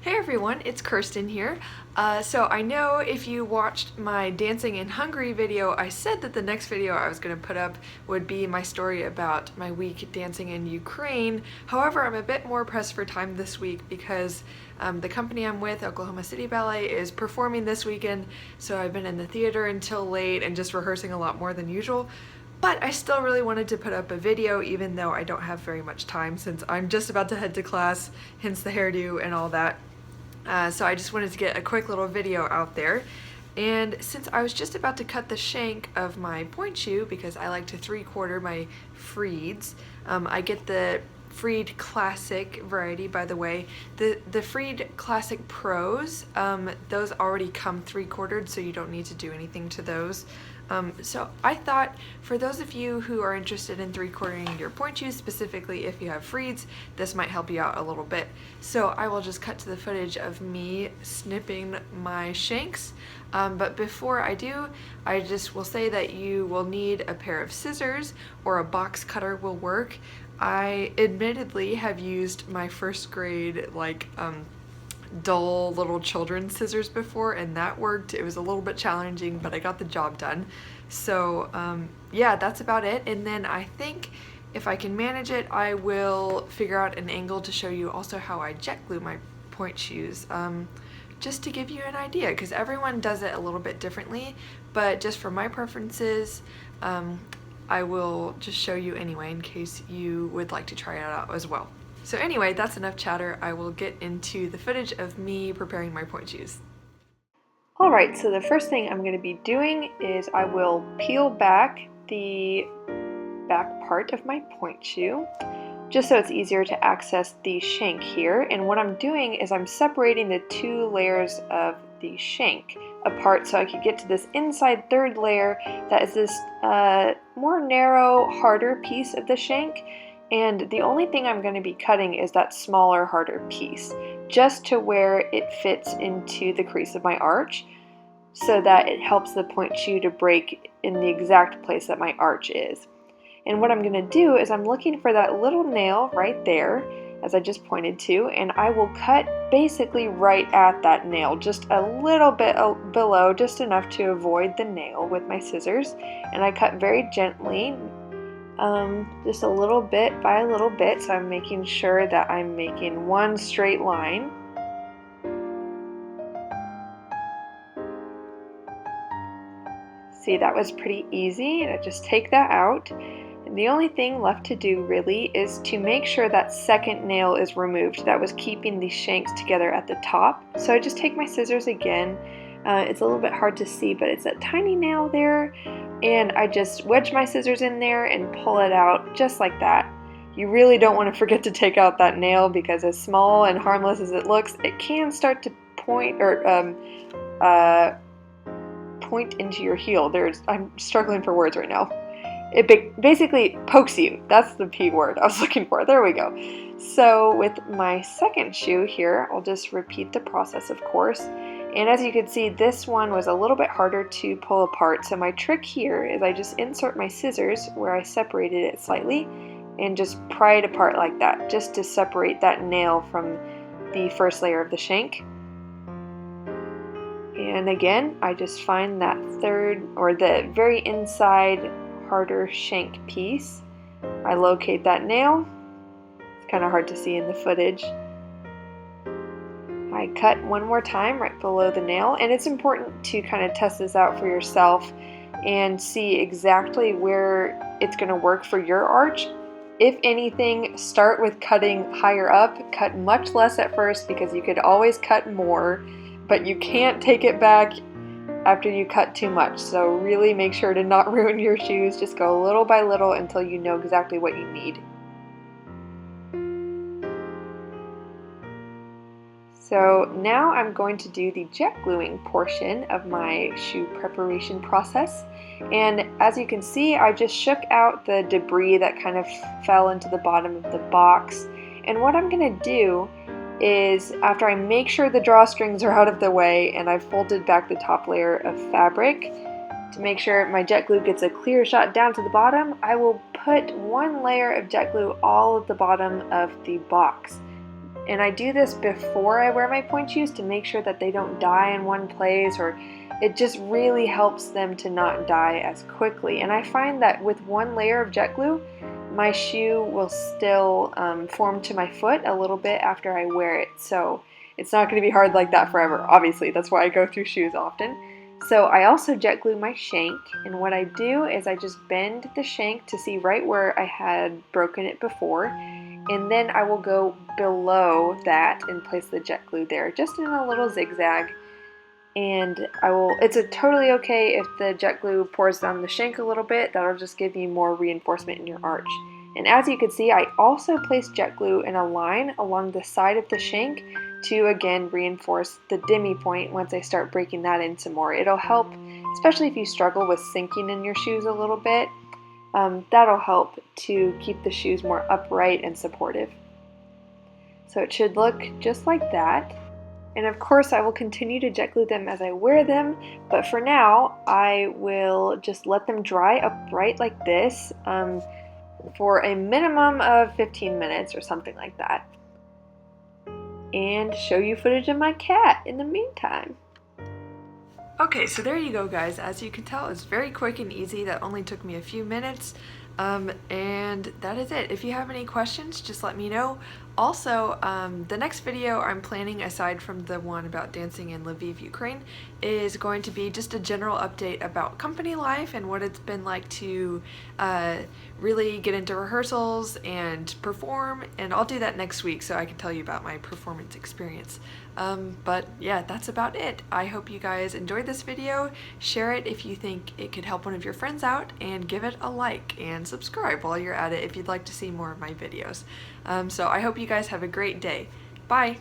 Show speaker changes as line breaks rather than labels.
Hey everyone, it's Kirsten here. So I know if you watched my Dancing in Hungary video, I said that the next video I was going to put up would be my story about my week dancing in Ukraine. However, I'm a bit more pressed for time this week because the company I'm with, Oklahoma City Ballet, is performing this weekend, so I've been in the theater until late and just rehearsing a lot more than usual. But I still really wanted to put up a video even though I don't have very much time since I'm just about to head to class, hence the hairdo and all that. So I just wanted to get a quick little video out there. And since I was just about to cut the shank of my pointe shoe, because I like to 3/4 my freeds, I get the Freed Classic variety, by the way. The Freed Classic Pros, those already come 3/4, so you don't need to do anything to those. So I thought for those of you who are interested in 3/4ing your pointe shoes, specifically if you have freeds, this might help you out a little bit. So I will just cut to the footage of me snipping my shanks. But before I do, I just will say that you will need a pair of scissors or a box cutter will work. I admittedly have used my first grade dull little children's scissors before, and that worked. It was a little bit challenging, but I got the job done. So yeah, that's about it. And then I think if I can manage it, I will figure out an angle to show you also how I jet glue my pointe shoes, just to give you an idea, because everyone does it a little bit differently, but just for my preferences, I will just show you anyway in case you would like to try it out as well. So anyway, that's enough chatter. I will get into the footage of me preparing my pointe shoes. Alright, so the first thing I'm going to be doing is I will peel back the back part of my pointe shoe, just so it's easier to access the shank here. And what I'm doing is I'm separating the two layers of the shank apart so I could get to this inside third layer that is this more narrow, harder piece of the shank. And the only thing I'm going to be cutting is that smaller, harder piece, just to where it fits into the crease of my arch, so that it helps the pointe shoe to break in the exact place that my arch is. And what I'm going to do is I'm looking for that little nail right there, as I just pointed to, and I will cut basically right at that nail, just a little bit below, just enough to avoid the nail with my scissors. And I cut very gently, just a little bit by a little bit, so I'm making sure that I'm making one straight line. See, that was pretty easy, and I just take that out. And the only thing left to do really is to make sure that second nail is removed that was keeping the shanks together at the top. So I just take my scissors again. It's a little bit hard to see, but it's that tiny nail there, and I just wedge my scissors in there and pull it out just like that. You really don't want to forget to take out that nail, because as small and harmless as it looks, it can start to point into your heel. I'm struggling for words right now. It basically pokes you. That's the P word I was looking for. There we go. So with my second shoe here, I'll just repeat the process, of course. And as you can see, this one was a little bit harder to pull apart. So my trick here is I just insert my scissors where I separated it slightly and just pry it apart like that, just to separate that nail from the first layer of the shank. And again, I just find that third, or the very inside harder shank piece. I locate that nail. It's kind of hard to see in the footage. I cut one more time right below the nail, and it's important to kind of test this out for yourself and see exactly where it's going to work for your arch. If anything, start with cutting higher up. Cut much less at first, because you could always cut more, but you can't take it back after you cut too much. So really make sure to not ruin your shoes. Just go little by little until you know exactly what you need. So now I'm going to do the jet gluing portion of my shoe preparation process. And as you can see, I just shook out the debris that kind of fell into the bottom of the box. And what I'm going to do is, after I make sure the drawstrings are out of the way and I've folded back the top layer of fabric to make sure my jet glue gets a clear shot down to the bottom, I will put one layer of jet glue all at the bottom of the box. And I do this before I wear my pointe shoes to make sure that they don't die in one place, or it just really helps them to not die as quickly. And I find that with one layer of jet glue, my shoe will still form to my foot a little bit after I wear it. So it's not going to be hard like that forever. Obviously, that's why I go through shoes often. So I also jet glue my shank, and what I do is I just bend the shank to see right where I had broken it before, and then I will go below that and place the jet glue there, just in a little zigzag. And it's totally okay if the jet glue pours down the shank a little bit. That'll just give you more reinforcement in your arch. And as you can see, I also place jet glue in a line along the side of the shank to again reinforce the demi point once I start breaking that in some more. It'll help, especially if you struggle with sinking in your shoes a little bit. That'll help to keep the shoes more upright and supportive. So it should look just like that. And of course I will continue to jet glue them as I wear them, but for now I will just let them dry upright like this for a minimum of 15 minutes or something like that. And show you footage of my cat in the meantime. Okay, so there you go guys. As you can tell, it's very quick and easy. That only took me a few minutes. And that is it. If you have any questions, just let me know. Also, the next video I'm planning, aside from the one about dancing in Lviv, Ukraine, is going to be just a general update about company life and what it's been like to really get into rehearsals and perform, and I'll do that next week so I can tell you about my performance experience. But yeah, that's about it. I hope you guys enjoyed this video. Share it if you think it could help one of your friends out, and give it a like and subscribe while you're at it if you'd like to see more of my videos. So I hope you guys have a great day. Bye!